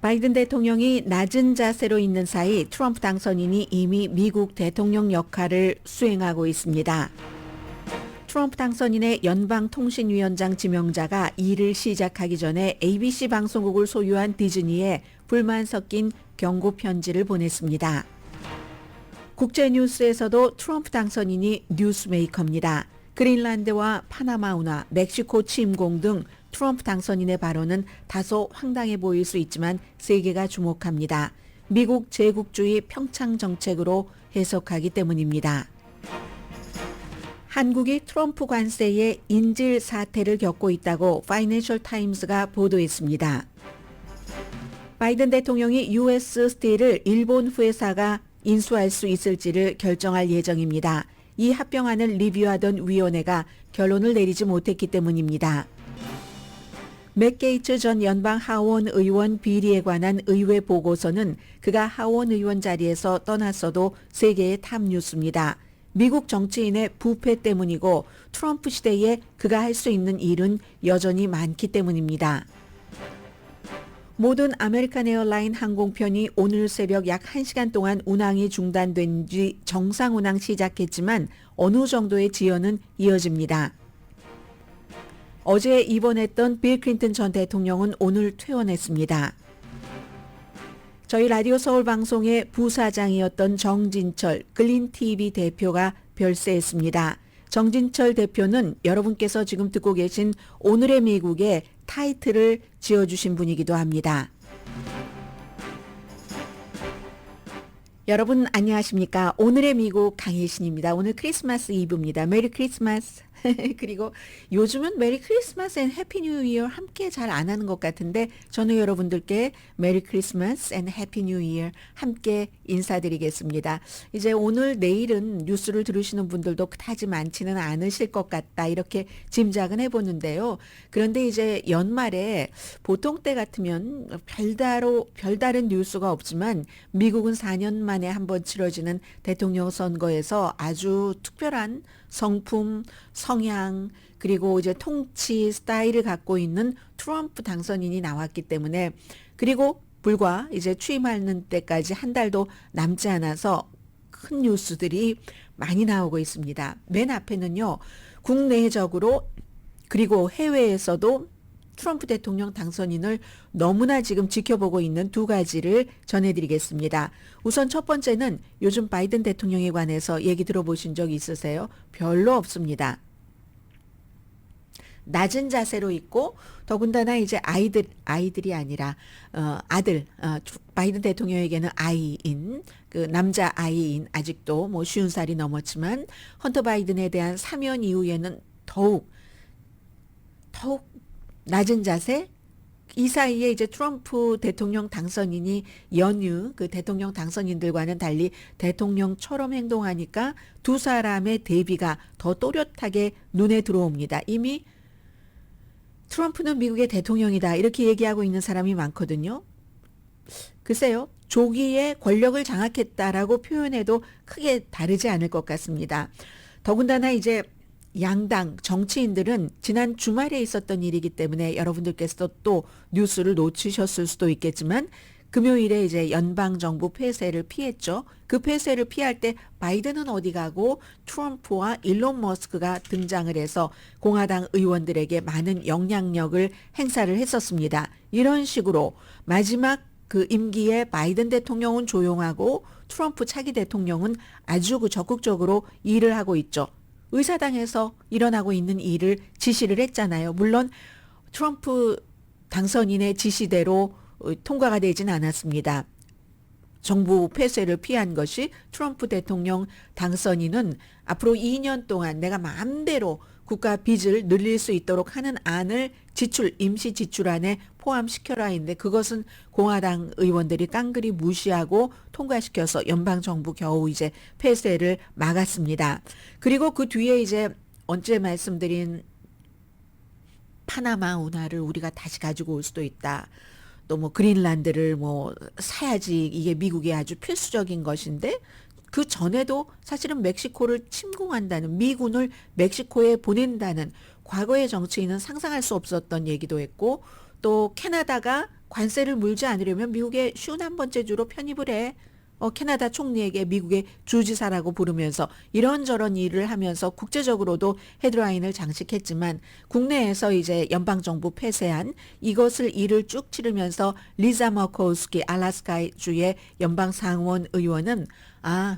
바이든 대통령이 낮은 자세로 있는 사이 트럼프 당선인이 이미 미국 대통령 역할을 수행하고 있습니다. 트럼프 당선인의 연방통신위원장 지명자가 일을 시작하기 전에 ABC 방송국을 소유한 디즈니에 불만 섞인 경고 편지를 보냈습니다. 국제뉴스에서도 트럼프 당선인이 뉴스메이커입니다. 그린란드와 파나마 운하, 멕시코 침공 등 트럼프 당선인의 발언은 다소 황당해 보일 수 있지만 세계가 주목합니다. 미국 제국주의 평창 정책으로 해석하기 때문입니다. 한국이 트럼프 관세의 인질 사태를 겪고 있다고 파이낸셜 타임스가 보도했습니다. 바이든 대통령이 US 스틸을 일본 회사가 인수할 수 있을지를 결정할 예정입니다. 이 합병안을 리뷰하던 위원회가 결론을 내리지 못했기 때문입니다. 맥 게이츠 전 연방 하원 의원 비리에 관한 의회 보고서는 그가 하원 의원 자리에서 떠났어도 세계의 탑 뉴스입니다. 미국 정치인의 부패 때문이고 트럼프 시대에 그가 할 수 있는 일은 여전히 많기 때문입니다. 모든 아메리칸 에어라인 항공편이 오늘 새벽 약 1시간 동안 운항이 중단된 뒤 정상 운항 시작했지만 어느 정도의 지연은 이어집니다. 어제 입원했던 빌 클린턴 전 대통령은 오늘 퇴원했습니다. 저희 라디오 서울 방송의 부사장이었던 정진철 글린TV 대표가 별세했습니다. 정진철 대표는 여러분께서 지금 듣고 계신 오늘의 미국의 타이틀을 지어주신 분이기도 합니다. 여러분 안녕하십니까? 오늘의 미국 강혜신입니다. 오늘 크리스마스 이브입니다. 메리 크리스마스. 그리고 요즘은 메리 크리스마스 앤 해피 뉴 이어 함께 잘 안 하는 것 같은데 저는 여러분들께 메리 크리스마스 앤 해피 뉴 이어 함께 인사드리겠습니다. 이제 오늘 내일은 뉴스를 들으시는 분들도 그다지 많지는 않으실 것 같다 이렇게 짐작은 해보는데요. 그런데 이제 연말에 보통 때 같으면 별다른 뉴스가 없지만 미국은 4년 만에 한 번 치러지는 대통령 선거에서 아주 특별한 성품, 성향, 그리고 이제 통치 스타일을 갖고 있는 트럼프 당선인이 나왔기 때문에 그리고 불과 이제 취임하는 때까지 한 달도 남지 않아서 큰 뉴스들이 많이 나오고 있습니다. 맨 앞에는요, 국내적으로 그리고 해외에서도 트럼프 대통령 당선인을 너무나 지금 지켜보고 있는 두 가지를 전해드리겠습니다. 우선 첫 번째는 요즘 바이든 대통령에 관해서 얘기 들어보신 적 있으세요? 별로 없습니다. 낮은 자세로 있고 더군다나 이제 아이들이 아니라 아들 바이든 대통령에게는 아이인 그 남자 아이인 아직도 뭐 50살이 넘었지만 헌터 바이든에 대한 사면 이후에는 더욱 낮은 자세. 이 사이에 이제 트럼프 대통령 당선인이 연휴 그 대통령 당선인들과는 달리 대통령처럼 행동하니까 두 사람의 대비가 더 또렷하게 눈에 들어옵니다. 이미 트럼프는 미국의 대통령이다 이렇게 얘기하고 있는 사람이 많거든요. 글쎄요. 조기에 권력을 장악했다라고 표현해도 크게 다르지 않을 것 같습니다. 더군다나 이제 양당 정치인들은 지난 주말에 있었던 일이기 때문에 여러분들께서도 또 뉴스를 놓치셨을 수도 있겠지만 금요일에 이제 연방정부 폐쇄를 피했죠. 그 폐쇄를 피할 때 바이든은 어디 가고 트럼프와 일론 머스크가 등장을 해서 공화당 의원들에게 많은 영향력을 행사를 했었습니다. 이런 식으로 마지막 그 임기에 바이든 대통령은 조용하고 트럼프 차기 대통령은 아주 적극적으로 일을 하고 있죠. 의사당에서 일어나고 있는 일을 지시를 했잖아요. 물론 트럼프 당선인의 지시대로 통과가 되진 않았습니다. 정부 폐쇄를 피한 것이 트럼프 대통령 당선인은 앞으로 2년 동안 내가 마음대로 국가 빚을 늘릴 수 있도록 하는 안을 임시 지출안에 포함시켜라 했는데 그것은 공화당 의원들이 깡그리 무시하고 통과시켜서 연방정부 겨우 이제 폐쇄를 막았습니다. 그리고 그 뒤에 이제 언제 말씀드린 파나마 운하를 우리가 다시 가지고 올 수도 있다. 또 뭐 그린란드를 뭐 사야지 이게 미국의 아주 필수적인 것인데 그 전에도 사실은 멕시코를 침공한다는 미군을 멕시코에 보낸다는 과거의 정치인은 상상할 수 없었던 얘기도 했고 또 캐나다가 관세를 물지 않으려면 미국의 51번째 주로 편입을 해. 캐나다 총리에게 미국의 주지사라고 부르면서 이런저런 일을 하면서 국제적으로도 헤드라인을 장식했지만 국내에서 이제 연방정부 폐쇄안 이것을 일을 쭉 치르면서 리자 머코우스키 알래스카주의 연방상원 의원은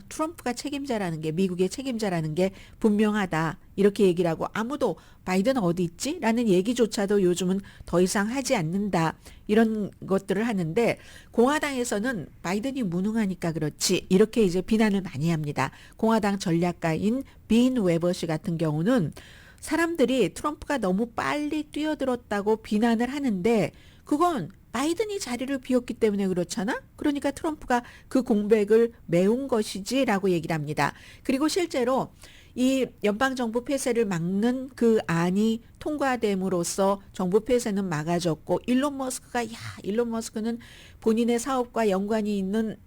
트럼프가 책임자라는 게 미국의 책임자라는 게 분명하다. 이렇게 얘기를 하고 아무도 바이든 어디 있지? 라는 얘기조차도 요즘은 더 이상 하지 않는다. 이런 것들을 하는데 공화당에서는 바이든이 무능하니까 그렇지. 이렇게 이제 비난을 많이 합니다. 공화당 전략가인 빈 웨버 씨 같은 경우는 사람들이 트럼프가 너무 빨리 뛰어들었다고 비난을 하는데 그건 바이든이 자리를 비웠기 때문에 그렇잖아? 그러니까 트럼프가 그 공백을 메운 것이지라고 얘기를 합니다. 그리고 실제로 이 연방정부 폐쇄를 막는 그 안이 통과됨으로써 정부 폐쇄는 막아졌고 일론 머스크는 본인의 사업과 연관이 있는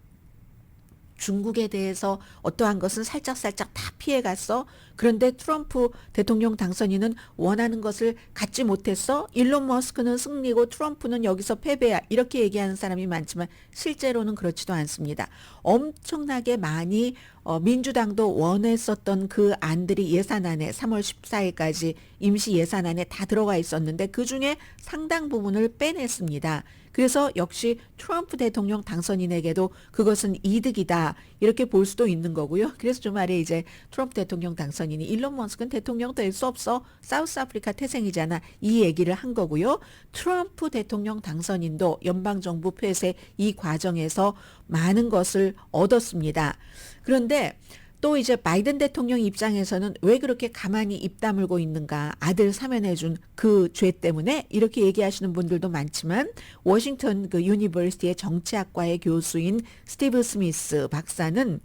중국에 대해서 어떠한 것은 살짝살짝 다 피해갔어. 그런데 트럼프 대통령 당선인은 원하는 것을 갖지 못했어. 일론 머스크는 승리고 트럼프는 여기서 패배야. 이렇게 얘기하는 사람이 많지만 실제로는 그렇지도 않습니다. 엄청나게 많이 민주당도 원했었던 그 안들이 예산안에 3월 14일까지 임시 예산안에 다 들어가 있었는데 그중에 상당 부분을 빼냈습니다. 그래서 역시 트럼프 대통령 당선인에게도 그것은 이득이다. 이렇게 볼 수도 있는 거고요. 그래서 주말에 이제 트럼프 대통령 당선인이 일론 머스크는 대통령 될 수 없어. 사우스 아프리카 태생이잖아. 이 얘기를 한 거고요. 트럼프 대통령 당선인도 연방정부 폐쇄 이 과정에서 많은 것을 얻었습니다. 그런데 또 이제 바이든 대통령 입장에서는 왜 그렇게 가만히 입 다물고 있는가. 아들 사면해준 그 죄 때문에 이렇게 얘기하시는 분들도 많지만 워싱턴 그 유니버시티의 정치학과의 교수인 스티브 스미스 박사는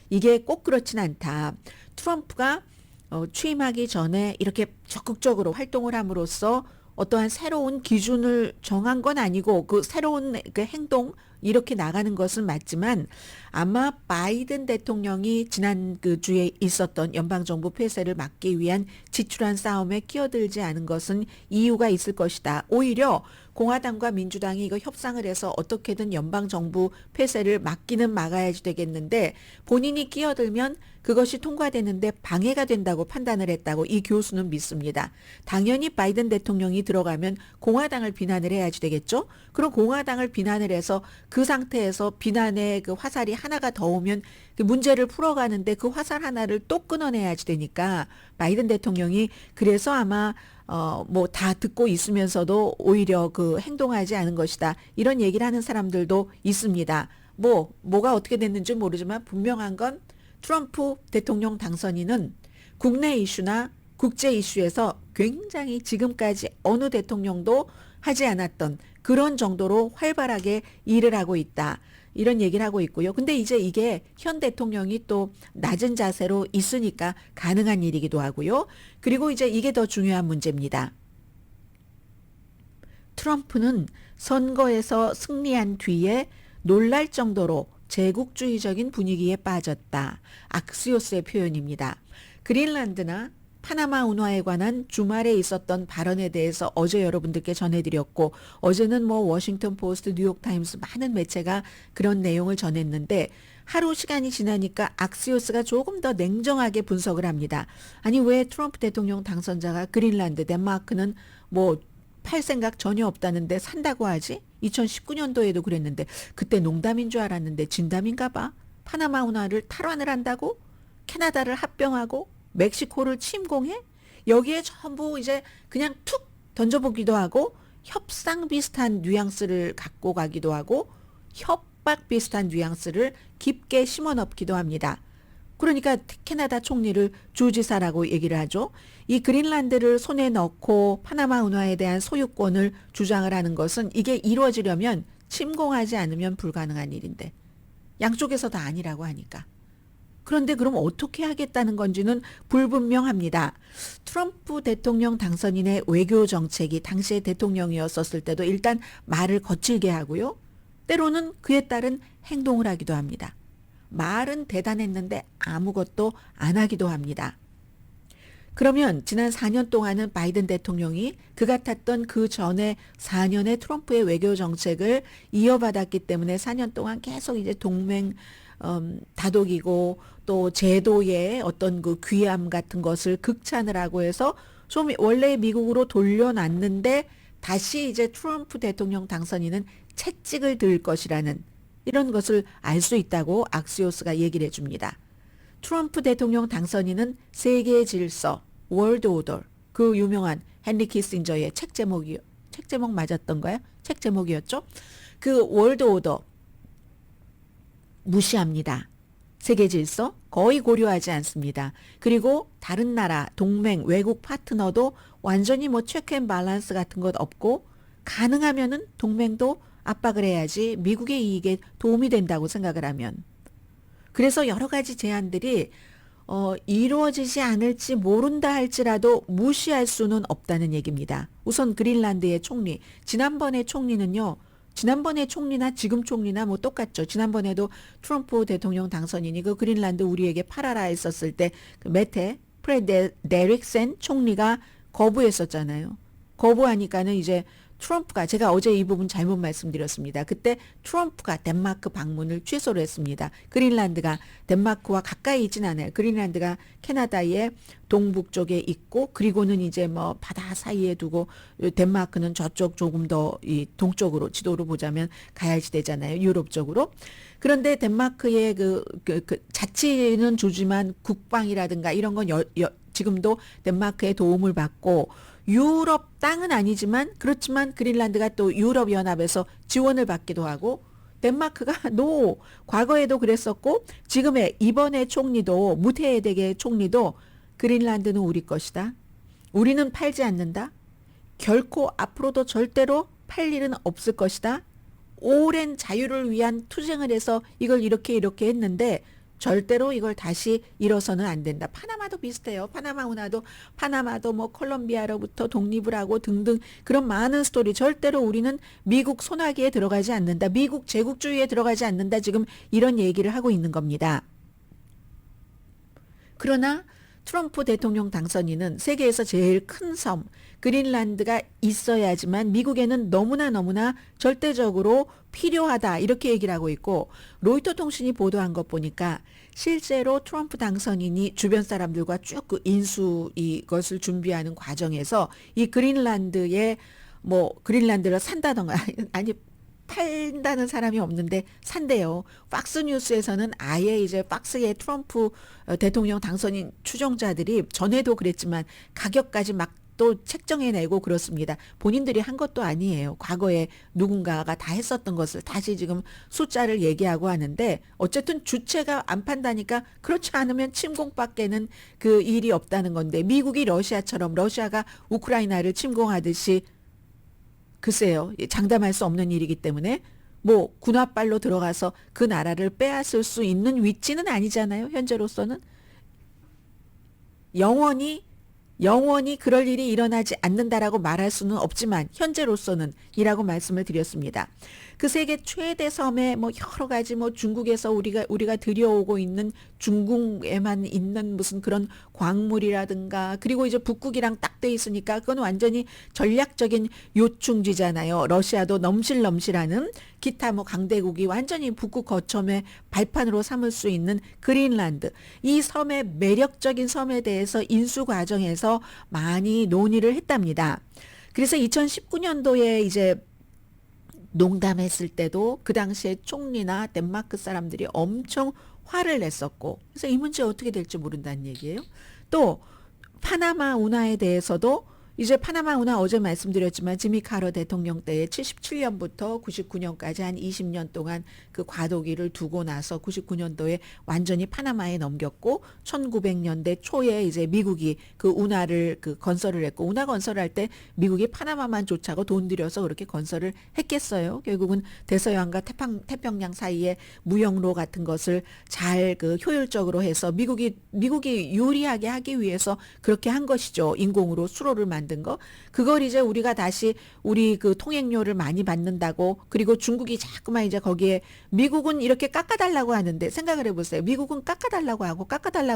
이게 꼭 그렇진 않다. 트럼프가 취임하기 전에 이렇게 적극적으로 활동을 함으로써 어떠한 새로운 기준을 정한 건 아니고 그 새로운 그 행동 이렇게 나가는 것은 맞지만 아마 바이든 대통령이 지난 그 주에 있었던 연방정부 폐쇄를 막기 위한 지출한 싸움에 끼어들지 않은 것은 이유가 있을 것이다. 오히려 공화당과 민주당이 이거 협상을 해서 어떻게든 연방정부 폐쇄를 막기는 막아야지 되겠는데 본인이 끼어들면 그것이 통과되는데 방해가 된다고 판단을 했다고 이 교수는 믿습니다. 당연히 바이든 대통령이 들어가면 공화당을 비난을 해야지 되겠죠? 그럼 공화당을 비난을 해서 그 상태에서 비난의 그 화살이 하나가 더 오면 그 문제를 풀어가는데 그 화살 하나를 또 끊어내야지 되니까 바이든 대통령이 그래서 아마 뭐 다 듣고 있으면서도 오히려 그 행동하지 않은 것이다. 이런 얘기를 하는 사람들도 있습니다. 뭐가 어떻게 됐는지 모르지만 분명한 건 트럼프 대통령 당선인은 국내 이슈나 국제 이슈에서 굉장히 지금까지 어느 대통령도 하지 않았던 그런 정도로 활발하게 일을 하고 있다. 이런 얘기를 하고 있고요. 근데 이제 이게 현 대통령이 또 낮은 자세로 있으니까 가능한 일이기도 하고요. 그리고 이제 이게 더 중요한 문제입니다. 트럼프는 선거에서 승리한 뒤에 놀랄 정도로 제국주의적인 분위기에 빠졌다. 악시오스의 표현입니다. 그린란드나 파나마 운하에 관한 주말에 있었던 발언에 대해서 어제 여러분들께 전해드렸고 어제는 뭐 워싱턴 포스트, 뉴욕타임스 많은 매체가 그런 내용을 전했는데 하루 시간이 지나니까 악시오스가 조금 더 냉정하게 분석을 합니다. 아니 왜 트럼프 대통령 당선자가 그린란드, 덴마크는 뭐 팔 생각 전혀 없다는데 산다고 하지? 2019년도에도 그랬는데 그때 농담인 줄 알았는데 진담인가 봐. 파나마 운하를 탈환을 한다고? 캐나다를 합병하고? 멕시코를 침공해? 여기에 전부 이제 그냥 툭 던져보기도 하고 협상 비슷한 뉘앙스를 갖고 가기도 하고 협박 비슷한 뉘앙스를 깊게 심어넣기도 합니다. 그러니까 캐나다 총리를 주지사라고 얘기를 하죠. 이 그린란드를 손에 넣고 파나마 운하에 대한 소유권을 주장을 하는 것은 이게 이루어지려면 침공하지 않으면 불가능한 일인데 양쪽에서 다 아니라고 하니까. 그런데 그럼 어떻게 하겠다는 건지는 불분명합니다. 트럼프 대통령 당선인의 외교 정책이 당시에 대통령이었었을 때도 일단 말을 거칠게 하고요. 때로는 그에 따른 행동을 하기도 합니다. 말은 대단했는데 아무것도 안 하기도 합니다. 그러면 지난 4년 동안은 바이든 대통령이 그가 탔던 그 전에 4년의 트럼프의 외교 정책을 이어받았기 때문에 4년 동안 계속 이제 동맹 다독이고 또 제도의 어떤 그 귀함 같은 것을 극찬을 하고 해서 좀 원래 미국으로 돌려놨는데 다시 이제 트럼프 대통령 당선인은 채찍을 들 것이라는 이런 것을 알 수 있다고 악시오스가 얘기를 해줍니다. 트럼프 대통령 당선인은 세계의 질서, 월드 오더, 그 유명한 헨리 키신저의 책 제목 맞았던가요? 책 제목이었죠? 그 월드 오더 무시합니다. 세계 질서 거의 고려하지 않습니다. 그리고 다른 나라, 동맹, 외국 파트너도 완전히 뭐 체크 앤 밸런스 같은 것 없고 가능하면은 동맹도 압박을 해야지 미국의 이익에 도움이 된다고 생각을 하면. 그래서 여러 가지 제안들이 이루어지지 않을지 모른다 할지라도 무시할 수는 없다는 얘기입니다. 우선 그린란드의 총리, 지난번의 총리는요. 지난번의 총리나 지금 총리나 뭐 똑같죠. 지난번에도 트럼프 대통령 당선인이 그 그린란드 우리에게 팔아라 했었을 때 그 메테 프레데릭센 총리가 거부했었잖아요. 거부하니까는 이제 트럼프가 제가 어제 이 부분 잘못 말씀드렸습니다. 그때 트럼프가 덴마크 방문을 취소를 했습니다. 그린란드가 덴마크와 가까이 있진 않아요. 그린란드가 캐나다의 동북 쪽에 있고 그리고는 이제 뭐 바다 사이에 두고 덴마크는 저쪽 조금 더 이 동쪽으로 지도로 보자면 가야지 되잖아요. 유럽 쪽으로. 그런데 덴마크의 그 자치는 주지만 국방이라든가 이런 건 지금도 덴마크의 도움을 받고 유럽 땅은 아니지만 그렇지만 그린란드가 또 유럽 연합에서 지원을 받기도 하고 덴마크가 과거에도 그랬었고 지금의 이번에 총리도 무테헤데게 총리도 그린란드는 우리 것이다. 우리는 팔지 않는다. 결코 앞으로도 절대로 팔 일은 없을 것이다. 오랜 자유를 위한 투쟁을 해서 이걸 이렇게 했는데 절대로 이걸 다시 잃어서는 안 된다. 파나마도 비슷해요. 파나마도 뭐 콜롬비아로부터 독립을 하고 등등 그런 많은 스토리. 절대로 우리는 미국 손아귀에 들어가지 않는다. 미국 제국주의에 들어가지 않는다. 지금 이런 얘기를 하고 있는 겁니다. 그러나 트럼프 대통령 당선인은 세계에서 제일 큰 섬, 그린란드가 있어야지만 미국에는 너무나 절대적으로 필요하다 이렇게 얘기를 하고 있고 로이터 통신이 보도한 것 보니까 실제로 트럼프 당선인이 주변 사람들과 쭉 그 인수 이것을 준비하는 과정에서 이 그린란드에 뭐 그린란드를 산다던가 아니 팔다는 사람이 없는데 산대요. 팍스뉴스에서는 아예 이제 팍스의 트럼프 대통령 당선인 추종자들이 전에도 그랬지만 가격까지 막 또 책정해내고 그렇습니다. 본인들이 한 것도 아니에요. 과거에 누군가가 다 했었던 것을 다시 지금 숫자를 얘기하고 하는데 어쨌든 주체가 안 판다니까 그렇지 않으면 침공밖에는 그 일이 없다는 건데 미국이 러시아처럼 러시아가 우크라이나를 침공하듯이 글쎄요. 장담할 수 없는 일이기 때문에 뭐 군화발로 들어가서 그 나라를 빼앗을 수 있는 위치는 아니잖아요. 현재로서는. 영원히 그럴 일이 일어나지 않는다라고 말할 수는 없지만 현재로서는 이라고 말씀을 드렸습니다. 그 세계 최대 섬에 뭐 여러 가지 뭐 중국에서 우리가 들여오고 있는 중국에만 있는 무슨 그런 광물이라든가 그리고 이제 북극이랑 딱 돼 있으니까 그건 완전히 전략적인 요충지잖아요. 러시아도 넘실넘실하는 기타 뭐 강대국이 완전히 북극 거점의 발판으로 삼을 수 있는 그린란드. 이 섬의 매력적인 섬에 대해서 인수 과정에서 많이 논의를 했답니다. 그래서 2019년도에 이제 농담했을 때도 그 당시에 총리나 덴마크 사람들이 엄청 화를 냈었고 그래서 이 문제 어떻게 될지 모른다는 얘기예요. 또 파나마 운하에 대해서도 이제 파나마 운하 어제 말씀드렸지만 지미 카터 대통령 때에 77년부터 99년까지 한 20년 동안 그 과도기를 두고 나서 99년도에 완전히 파나마에 넘겼고 1900년대 초에 이제 미국이 그 운하를 그 건설을 했고 운하 건설할 때 미국이 파나마만 쫓아고 돈 들여서 그렇게 건설을 했겠어요. 결국은 대서양과 태평양 사이에 무역로 같은 것을 잘 그 효율적으로 해서 미국이 유리하게 하기 위해서 그렇게 한 것이죠. 인공으로 수로를 만든 거. 그걸 이제 우리가 다시 우리 그 통행료를 많이 받는다고, 그리고 중국이 자꾸만 이제 거기에 미국은 이렇게 깎아달라고 하는데 생각을 해보세요. 미국은 깎아달라고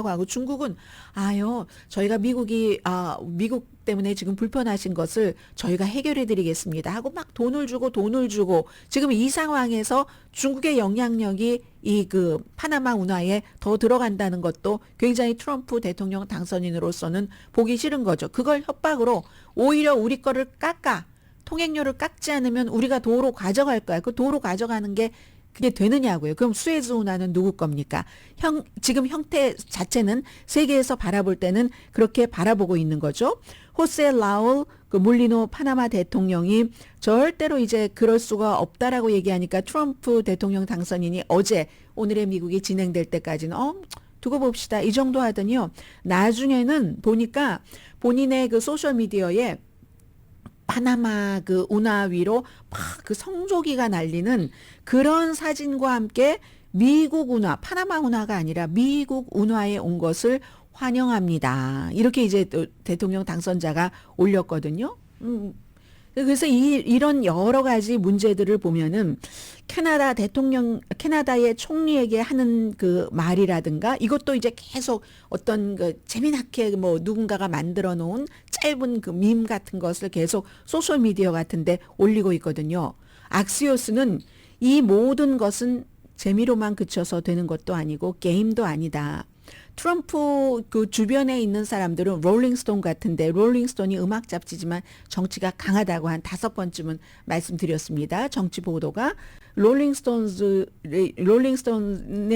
하고 중국은 아요, 저희가 미국 때문에 지금 불편하신 것을 저희가 해결해 드리겠습니다 하고 막 돈을 주고 지금 이 상황에서 중국의 영향력이 이 그 파나마 운하에 더 들어간다는 것도 굉장히 트럼프 대통령 당선인으로서는 보기 싫은 거죠. 그걸 협박으로 오히려 우리 거를 통행료를 깎지 않으면 우리가 도로 가져갈 거야. 그 도로 가져가는 게 그게 되느냐고요. 그럼 수에즈 운하는 누구 겁니까? 지금 형태 자체는 세계에서 바라볼 때는 그렇게 바라보고 있는 거죠. 호세 라울 그 몰리노 파나마 대통령이 절대로 이제 그럴 수가 없다라고 얘기하니까 트럼프 대통령 당선인이 어제 오늘의 미국이 진행될 때까지는 두고 봅시다 이 정도 하더니요. 나중에는 보니까 본인의 그 소셜 미디어에 파나마 그 운하 위로 막 그 성조기가 날리는 그런 사진과 함께 미국 운하, 파나마 운하가 아니라 미국 운하에 온 것을 환영합니다. 이렇게 이제 또 대통령 당선자가 올렸거든요. 그래서 이런 여러 가지 문제들을 보면은 캐나다의 총리에게 하는 그 말이라든가 이것도 이제 계속 어떤 그 재미나게 뭐 누군가가 만들어 놓은 짧은 그 밈 같은 것을 계속 소셜 미디어 같은데 올리고 있거든요. 악시오스는 이 모든 것은 재미로만 그쳐서 되는 것도 아니고 게임도 아니다. 트럼프 그 주변에 있는 사람들은 롤링스톤 같은데, 롤링스톤이 음악 잡지지만 정치가 강하다고 한 5번쯤은 말씀드렸습니다. 정치 보도가 롤링스톤에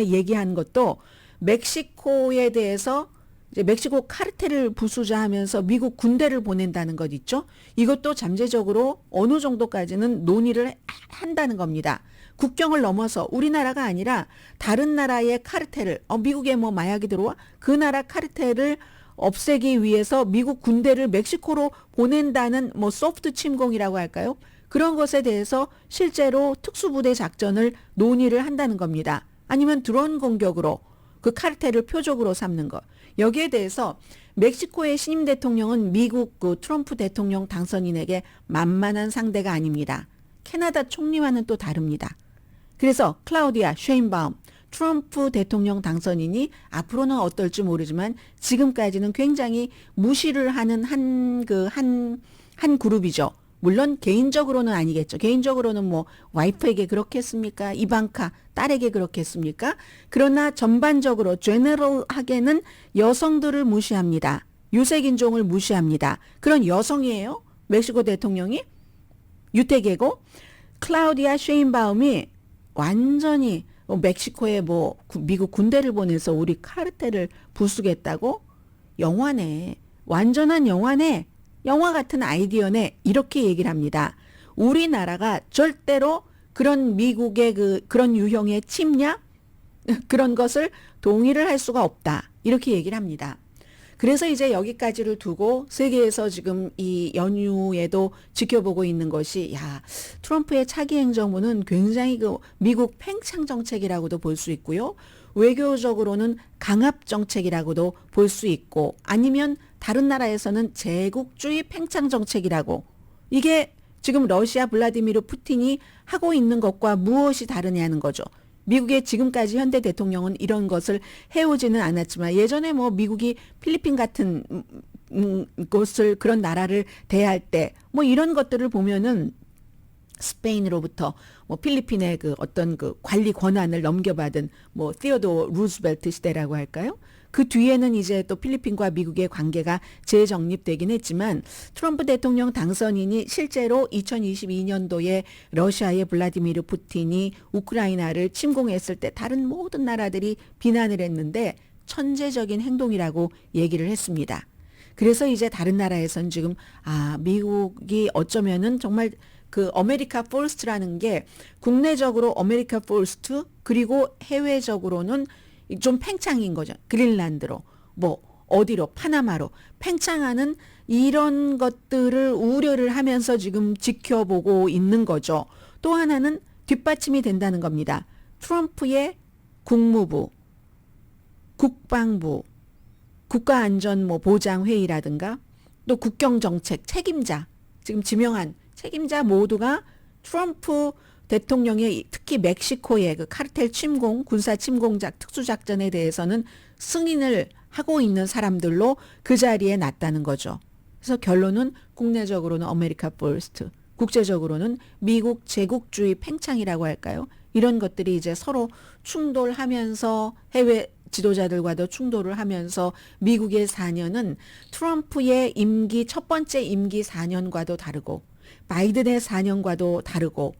얘기한 것도 멕시코에 대해서 이제 멕시코 카르텔을 부수자하면서 미국 군대를 보낸다는 것 있죠. 이것도 잠재적으로 어느 정도까지는 논의를 한다는 겁니다. 국경을 넘어서 우리나라가 아니라 다른 나라의 카르텔을 미국에 뭐 마약이 들어와 그 나라 카르텔을 없애기 위해서 미국 군대를 멕시코로 보낸다는 뭐 소프트 침공이라고 할까요? 그런 것에 대해서 실제로 특수부대 작전을 논의를 한다는 겁니다. 아니면 드론 공격으로 그 카르텔을 표적으로 삼는 것. 여기에 대해서 멕시코의 신임 대통령은 미국 그 트럼프 대통령 당선인에게 만만한 상대가 아닙니다. 캐나다 총리와는 또 다릅니다. 그래서 클라우디아 쉐인바움 트럼프 대통령 당선인이 앞으로는 어떨지 모르지만 지금까지는 굉장히 무시를 하는 한 그룹이죠. 물론 개인적으로는 아니겠죠. 개인적으로는 뭐 와이프에게 그렇겠습니까? 이방카 딸에게 그렇겠습니까? 그러나 전반적으로 제너럴하게는 여성들을 무시합니다. 유색인종을 무시합니다. 그런 여성이에요. 멕시코 대통령이 유태계고 클라우디아 쉐인바움이 완전히 멕시코에 뭐 미국 군대를 보내서 우리 카르텔을 부수겠다고? 영화네. 완전한 영화네. 영화 같은 아이디어네. 이렇게 얘기를 합니다. 우리나라가 절대로 그런 미국의 그런 유형의 침략? 그런 것을 동의를 할 수가 없다. 이렇게 얘기를 합니다. 그래서 이제 여기까지를 두고 세계에서 지금 이 연휴에도 지켜보고 있는 것이 트럼프의 차기 행정부는 굉장히 그 미국 팽창 정책이라고도 볼 수 있고요. 외교적으로는 강압 정책이라고도 볼 수 있고 아니면 다른 나라에서는 제국주의 팽창 정책이라고 이게 지금 러시아 블라디미르 푸틴이 하고 있는 것과 무엇이 다르냐는 거죠. 미국의 지금까지 현대 대통령은 이런 것을 해오지는 않았지만 예전에 뭐 미국이 필리핀 같은 곳을 그런 나라를 대할 때 뭐 이런 것들을 보면은 스페인으로부터 뭐 필리핀의 그 어떤 그 관리 권한을 넘겨받은 뭐 티오도어 루스벨트 시대라고 할까요? 그 뒤에는 이제 또 필리핀과 미국의 관계가 재정립되긴 했지만 트럼프 대통령 당선인이 실제로 2022년도에 러시아의 블라디미르 푸틴이 우크라이나를 침공했을 때 다른 모든 나라들이 비난을 했는데 천재적인 행동이라고 얘기를 했습니다. 그래서 이제 다른 나라에선 지금 미국이 어쩌면은 정말 그 아메리카 퍼스트라는 게 국내적으로 아메리카 퍼스트 그리고 해외적으로는 좀 팽창인 거죠. 그린란드로 뭐 어디로 파나마로 팽창하는 이런 것들을 우려를 하면서 지금 지켜보고 있는 거죠. 또 하나는 뒷받침이 된다는 겁니다. 트럼프의 국무부, 국방부, 국가안전 뭐 보장회의라든가 또 국경정책 책임자, 지금 지명한 책임자 모두가 트럼프 대통령의 특히 멕시코의 그 카르텔 침공, 군사 침공작, 특수작전에 대해서는 승인을 하고 있는 사람들로 그 자리에 놨다는 거죠. 그래서 결론은 국내적으로는 아메리카 퍼스트, 국제적으로는 미국 제국주의 팽창이라고 할까요? 이런 것들이 이제 서로 충돌하면서 해외 지도자들과도 충돌을 하면서 미국의 4년은 트럼프의 임기 첫 번째 임기 4년과도 다르고 바이든의 4년과도 다르고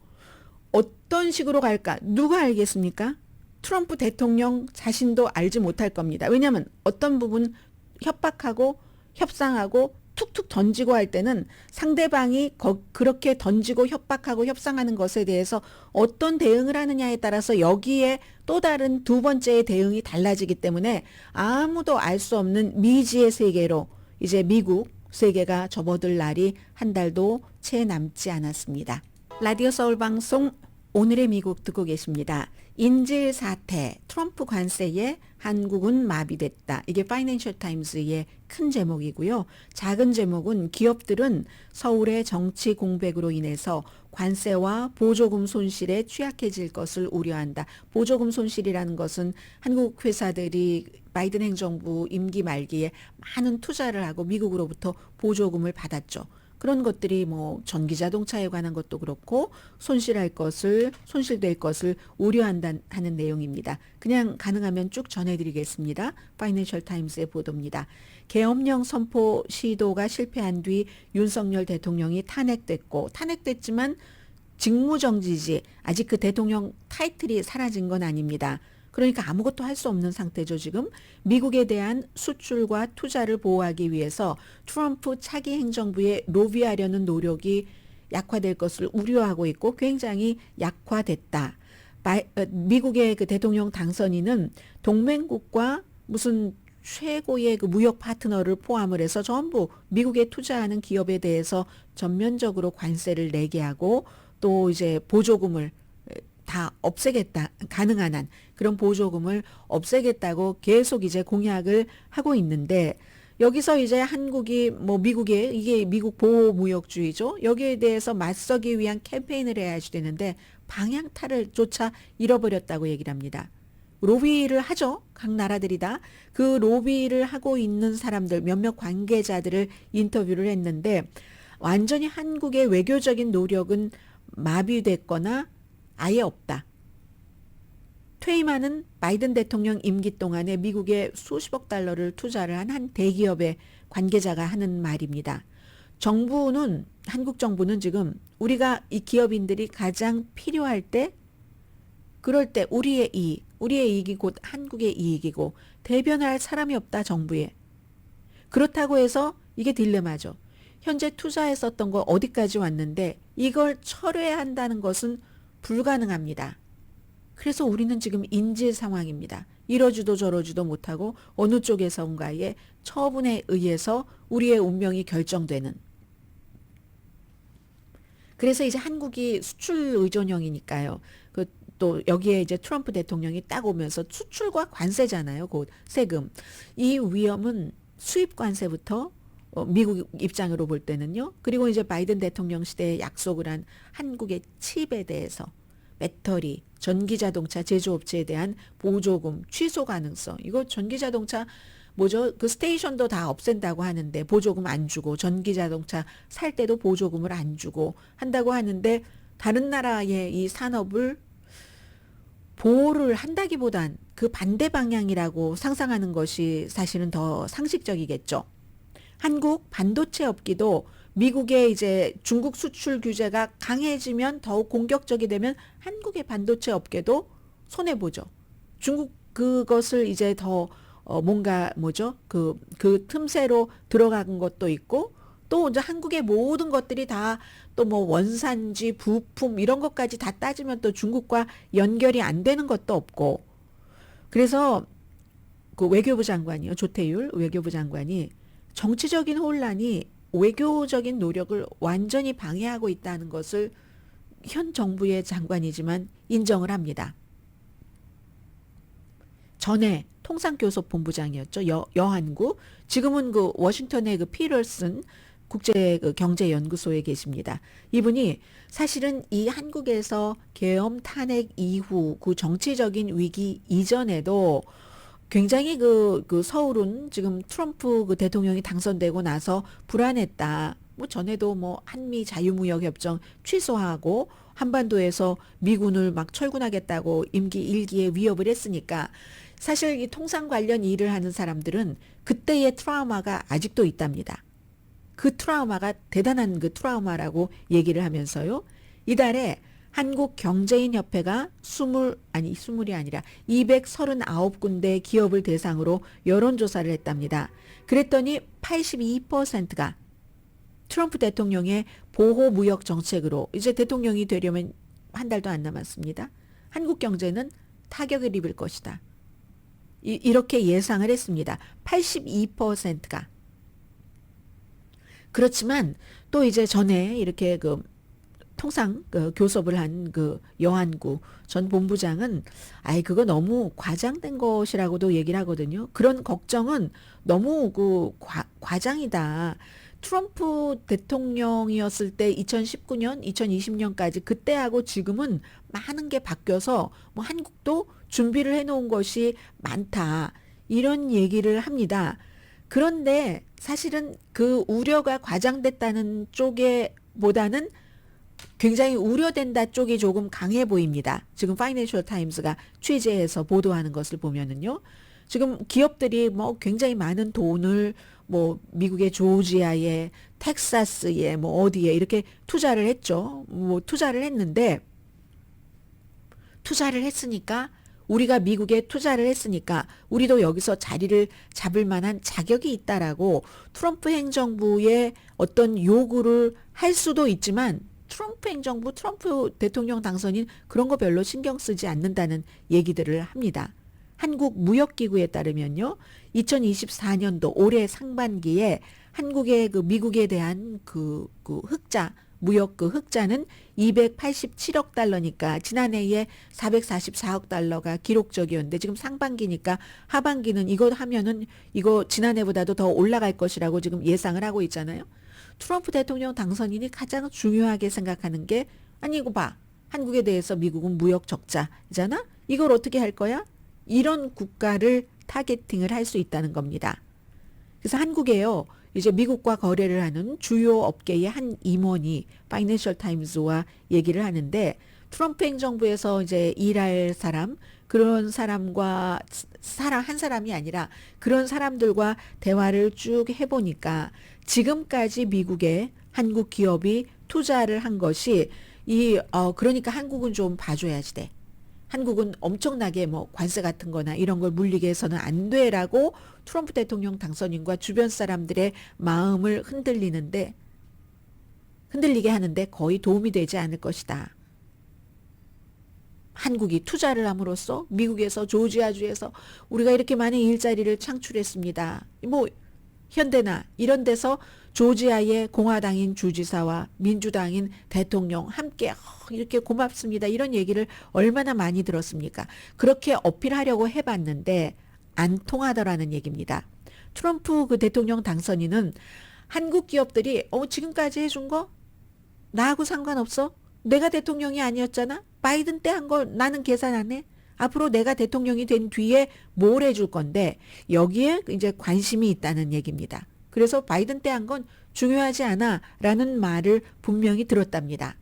어떤 식으로 갈까? 누가 알겠습니까? 트럼프 대통령 자신도 알지 못할 겁니다. 왜냐하면 어떤 부분 협박하고 협상하고 툭툭 던지고 할 때는 상대방이 그렇게 던지고 협박하고 협상하는 것에 대해서 어떤 대응을 하느냐에 따라서 여기에 또 다른 두 번째의 대응이 달라지기 때문에 아무도 알 수 없는 미지의 세계로 이제 미국 세계가 접어들 날이 한 달도 채 남지 않았습니다. 라디오 서울 방송 오늘의 미국 듣고 계십니다. 인질 사태, 트럼프 관세에 한국은 마비됐다. 이게 파이낸셜 타임스의 큰 제목이고요. 작은 제목은 기업들은 서울의 정치 공백으로 인해서 관세와 보조금 손실에 취약해질 것을 우려한다. 보조금 손실이라는 것은 한국 회사들이 바이든 행정부 임기 말기에 많은 투자를 하고 미국으로부터 보조금을 받았죠. 그런 것들이 뭐 전기자동차에 관한 것도 그렇고 손실될 것을 우려한다 하는 내용입니다. 그냥 가능하면 쭉 전해드리겠습니다. 파이낸셜 타임스의 보도입니다. 계엄령 선포 시도가 실패한 뒤 윤석열 대통령이 탄핵됐지만 직무정지지 아직 그 대통령 타이틀이 사라진 건 아닙니다. 그러니까 아무것도 할 수 없는 상태죠, 지금. 미국에 대한 수출과 투자를 보호하기 위해서 트럼프 차기 행정부에 로비하려는 노력이 약화될 것을 우려하고 있고 굉장히 약화됐다. 미국의 그 대통령 당선인은 동맹국과 무슨 최고의 그 무역 파트너를 포함을 해서 전부 미국에 투자하는 기업에 대해서 전면적으로 관세를 내게 하고 또 이제 보조금을 다 없애겠다, 가능한 한 그런 보조금을 없애겠다고 계속 이제 공약을 하고 있는데 여기서 이제 한국이 뭐 미국의 이게 미국 보호무역주의죠. 여기에 대해서 맞서기 위한 캠페인을 해야지 되는데 방향타를 조차 잃어버렸다고 얘기를 합니다. 로비를 하죠. 각 나라들이 다. 그 로비를 하고 있는 사람들 몇몇 관계자들을 인터뷰를 했는데 완전히 한국의 외교적인 노력은 마비됐거나 아예 없다. 퇴임하는 바이든 대통령 임기 동안에 미국에 수십억 달러를 투자를 한 대기업의 관계자가 하는 말입니다. 한국 정부는 지금 우리가 이 기업인들이 가장 필요할 때 그럴 때 우리의 이익이 곧 한국의 이익이고 대변할 사람이 없다 정부에. 그렇다고 해서 이게 딜레마죠. 현재 투자했었던 거 어디까지 왔는데 이걸 철회해야 한다는 것은 불가능합니다. 그래서 우리는 지금 인질 상황입니다. 이러지도 저러지도 못하고 어느 쪽에선가의 처분에 의해서 우리의 운명이 결정되는. 그래서 이제 한국이 수출 의존형이니까요. 또 여기에 이제 트럼프 대통령이 딱 오면서 수출과 관세잖아요. 곧 세금. 이 위험은 수입 관세부터 미국 입장으로 볼 때는요. 그리고 이제 바이든 대통령 시대에 약속을 한 한국의 칩에 대해서 배터리, 전기자동차 제조업체에 대한 보조금 취소 가능성. 이거 전기자동차 그 스테이션도 다 없앤다고 하는데 보조금 안 주고 전기자동차 살 때도 보조금을 안 주고 한다고 하는데 다른 나라의 이 산업을 보호를 한다기보단 그 반대 방향이라고 상상하는 것이 사실은 더 상식적이겠죠. 한국 반도체 업계도 미국의 이제 중국 수출 규제가 강해지면 더욱 공격적이 되면 한국의 반도체 업계도 손해보죠. 중국 그것을 이제 더 그 틈새로 들어간 것도 있고 또 이제 한국의 모든 것들이 다 또 뭐 원산지, 부품 이런 것까지 다 따지면 또 중국과 연결이 안 되는 것도 없고 그래서 그 외교부 장관이요. 조태율 외교부 장관이 정치적인 혼란이 외교적인 노력을 완전히 방해하고 있다는 것을 현 정부의 장관이지만 인정을 합니다. 전에 통상교섭본부장이었죠. 여한구. 지금은 그 워싱턴의 그 피러슨 국제 그 경제연구소에 계십니다. 이분이 사실은 이 한국에서 계엄 탄핵 이후 그 정치적인 위기 이전에도 굉장히 그 서울은 지금 트럼프 그 대통령이 당선되고 나서 불안했다. 뭐 전에도 뭐 한미 자유무역 협정 취소하고 한반도에서 미군을 막 철군하겠다고 임기 1기에 위협을 했으니까 사실 이 통상 관련 일을 하는 사람들은 그때의 트라우마가 아직도 있답니다. 그 트라우마가 대단한 그 트라우마라고 얘기를 하면서요. 이달에 한국경제인협회가 20이 아니라 239군데 기업을 대상으로 여론조사를 했답니다. 그랬더니 82%가 트럼프 대통령의 보호무역 정책으로 이제 대통령이 되려면 한 달도 안 남았습니다. 한국 경제는 타격을 입을 것이다. 이렇게 예상을 했습니다. 82%가. 그렇지만 또 이제 전에 이렇게 그 통상 그 교섭을 한 그 여한구 전 본부장은 그거 너무 과장된 것이라고도 얘기를 하거든요. 그런 걱정은 너무 그 과장이다. 트럼프 대통령이었을 때 2019년, 2020년까지 그때하고 지금은 많은 게 바뀌어서 뭐 한국도 준비를 해놓은 것이 많다. 이런 얘기를 합니다. 그런데 사실은 그 우려가 과장됐다는 쪽에 보다는 굉장히 우려된다 쪽이 조금 강해 보입니다. 지금 파이낸셜 타임스가 취재해서 보도하는 것을 보면은요. 지금 기업들이 뭐 굉장히 많은 돈을 뭐 미국의 조지아에 텍사스에 뭐 어디에 이렇게 투자를 했죠. 뭐 투자를 했는데 투자를 했으니까 우리가 미국에 투자를 했으니까 우리도 여기서 자리를 잡을 만한 자격이 있다라고 트럼프 행정부의 어떤 요구를 할 수도 있지만 트럼프 행정부, 트럼프 대통령 당선인 그런 거 별로 신경 쓰지 않는다는 얘기들을 합니다. 한국무역기구에 따르면요. 2024년도 올해 상반기에 한국의 그 미국에 대한 그 흑자, 무역 그 흑자는 287억 달러니까 지난해에 444억 달러가 기록적이었는데 지금 상반기니까 하반기는 이거 하면은 이거 지난해보다도 더 올라갈 것이라고 지금 예상을 하고 있잖아요. 트럼프 대통령 당선인이 가장 중요하게 생각하는 게 아니 이거 봐. 한국에 대해서 미국은 무역 적자잖아. 이걸 어떻게 할 거야? 이런 국가를 타겟팅을 할 수 있다는 겁니다. 그래서 한국에요. 이제 미국과 거래를 하는 주요 업계의 한 임원이 파이낸셜 타임즈와 얘기를 하는데 트럼프 행정부에서 이제 일할 사람, 그런 사람과 한 사람이 아니라 그런 사람들과 대화를 쭉 해보니까 지금까지 미국에 한국 기업이 투자를 한 것이 그러니까 한국은 좀 봐줘야지 돼. 한국은 엄청나게 뭐 관세 같은 거나 이런 걸 물리게 해서는 안 돼라고 트럼프 대통령 당선인과 주변 사람들의 마음을 흔들리게 하는데 거의 도움이 되지 않을 것이다. 한국이 투자를 함으로써 미국에서 조지아주에서 우리가 이렇게 많은 일자리를 창출했습니다. 뭐 현대나 이런 데서 조지아의 공화당인 주지사와 민주당인 대통령 함께 이렇게 고맙습니다. 이런 얘기를 얼마나 많이 들었습니까? 그렇게 어필하려고 해봤는데 안 통하더라는 얘기입니다. 트럼프 그 대통령 당선인은 한국 기업들이 지금까지 해준 거 나하고 상관없어? 내가 대통령이 아니었잖아? 바이든 때 한 걸 나는 계산 안 해? 앞으로 내가 대통령이 된 뒤에 뭘 해줄 건데 여기에 이제 관심이 있다는 얘기입니다. 그래서 바이든 때 한 건 중요하지 않아 라는 말을 분명히 들었답니다.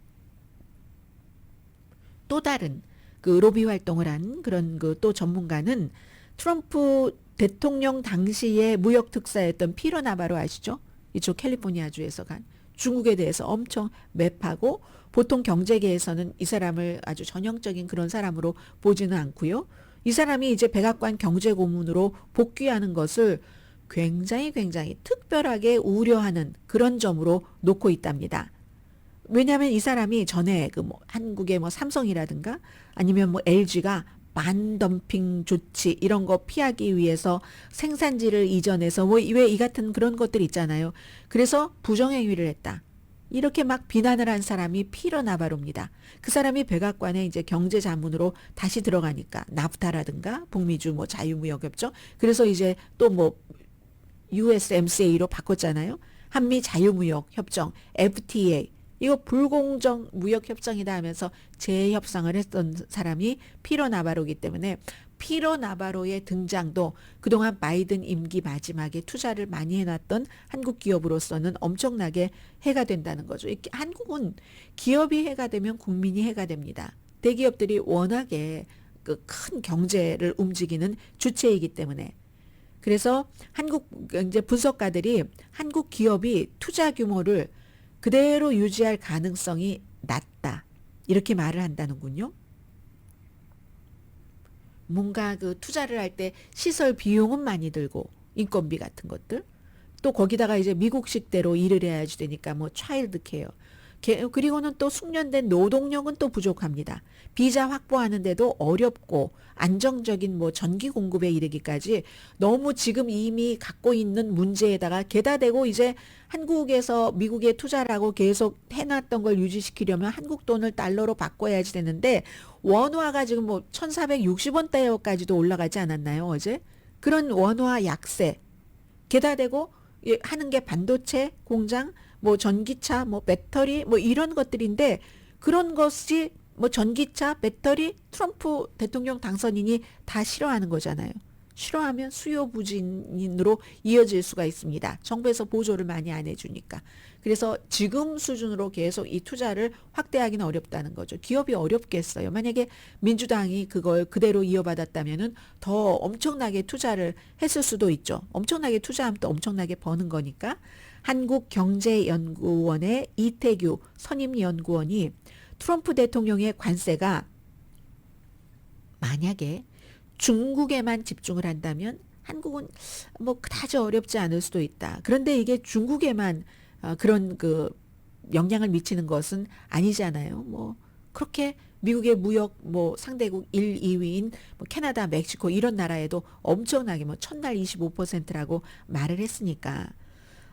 또 다른 그 로비 활동을 한 그런 그 또 전문가는 트럼프 대통령 당시의 무역 특사였던 피터 나바로 아시죠? 이쪽 캘리포니아주에서 간 중국에 대해서 엄청 맵하고 보통 경제계에서는 이 사람을 아주 전형적인 그런 사람으로 보지는 않고요. 이 사람이 이제 백악관 경제고문으로 복귀하는 것을 굉장히 특별하게 우려하는 그런 점으로 놓고 있답니다. 왜냐하면 이 사람이 전에 그 뭐 한국의 뭐 삼성이라든가 아니면 뭐 LG가 반덤핑 조치 이런 거 피하기 위해서 생산지를 이전해서 왜 이 같은 그런 것들 있잖아요. 그래서 부정행위를 했다. 이렇게 막 비난을 한 사람이 피러 나바로입니다. 그 사람이 백악관에 이제 경제 자문으로 다시 들어가니까 나프타라든가 북미주 뭐 자유무역협정 그래서 이제 또 뭐 USMCA로 바꿨잖아요. 한미 자유무역협정 FTA 이거 불공정 무역협정이다 하면서 재협상을 했던 사람이 피로 나바로이기 때문에 피로 나바로의 등장도 그동안 바이든 임기 마지막에 투자를 많이 해놨던 한국 기업으로서는 엄청나게 해가 된다는 거죠. 한국은 기업이 해가 되면 국민이 해가 됩니다. 대기업들이 워낙에 그 큰 경제를 움직이는 주체이기 때문에 그래서 한국 이제 분석가들이 한국 기업이 투자 규모를 그대로 유지할 가능성이 낮다. 이렇게 말을 한다는군요. 뭔가 그 투자를 할 때 시설 비용은 많이 들고 인건비 같은 것들 또 거기다가 이제 미국식대로 일을 해야지 되니까 뭐 차일드 케어 그리고는 또 숙련된 노동력은 또 부족합니다. 비자 확보하는데도 어렵고 안정적인 뭐 전기 공급에 이르기까지 너무 지금 이미 갖고 있는 문제에다가 게다 대고 이제 한국에서 미국에 투자를 하고 계속 해놨던 걸 유지시키려면 한국 돈을 달러로 바꿔야지 되는데 원화가 지금 뭐 1460원대까지도 올라가지 않았나요 어제? 그런 원화 약세 게다 대고 하는 게 반도체 공장 뭐 전기차, 뭐 배터리, 뭐 이런 것들인데 그런 것이 뭐 전기차, 배터리, 트럼프 대통령 당선인이 다 싫어하는 거잖아요. 싫어하면 수요 부진으로 이어질 수가 있습니다. 정부에서 보조를 많이 안 해주니까. 그래서 지금 수준으로 계속 이 투자를 확대하기는 어렵다는 거죠. 기업이 어렵겠어요. 만약에 민주당이 그걸 그대로 이어받았다면은 더 엄청나게 투자를 했을 수도 있죠. 엄청나게 투자하면 또 엄청나게 버는 거니까. 한국경제연구원의 이태규 선임연구원이 트럼프 대통령의 관세가 만약에 중국에만 집중을 한다면 한국은 뭐 그다지 어렵지 않을 수도 있다. 그런데 이게 중국에만 그런 그 영향을 미치는 것은 아니잖아요. 뭐 그렇게 미국의 무역 뭐 상대국 1, 2위인 뭐 캐나다, 멕시코 이런 나라에도 엄청나게 뭐 첫날 25%라고 말을 했으니까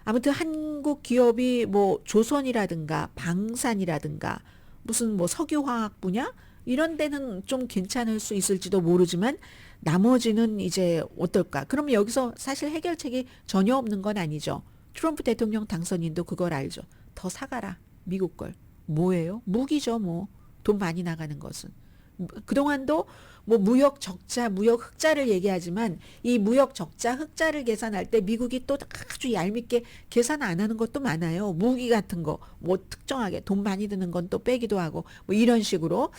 아무튼 한국 기업이 뭐 조선이라든가 방산이라든가 무슨 뭐 석유화학 분야 이런 데는 좀 괜찮을 수 있을지도 모르지만 나머지는 이제 어떨까? 그러면 여기서 사실 해결책이 전혀 없는 건 아니죠. 트럼프 대통령 당선인도 그걸 알죠. 더 사가라. 미국 걸. 뭐예요? 무기죠, 뭐. 돈 많이 나가는 것은. 그동안도 뭐 무역 적자, 무역 흑자를 얘기하지만 이 무역 적자, 흑자를 계산할 때 미국이 또 아주 얄밉게 계산 안 하는 것도 많아요. 무기 같은 거, 뭐 특정하게 돈 많이 드는 건 또 빼기도 하고 뭐 이런 식으로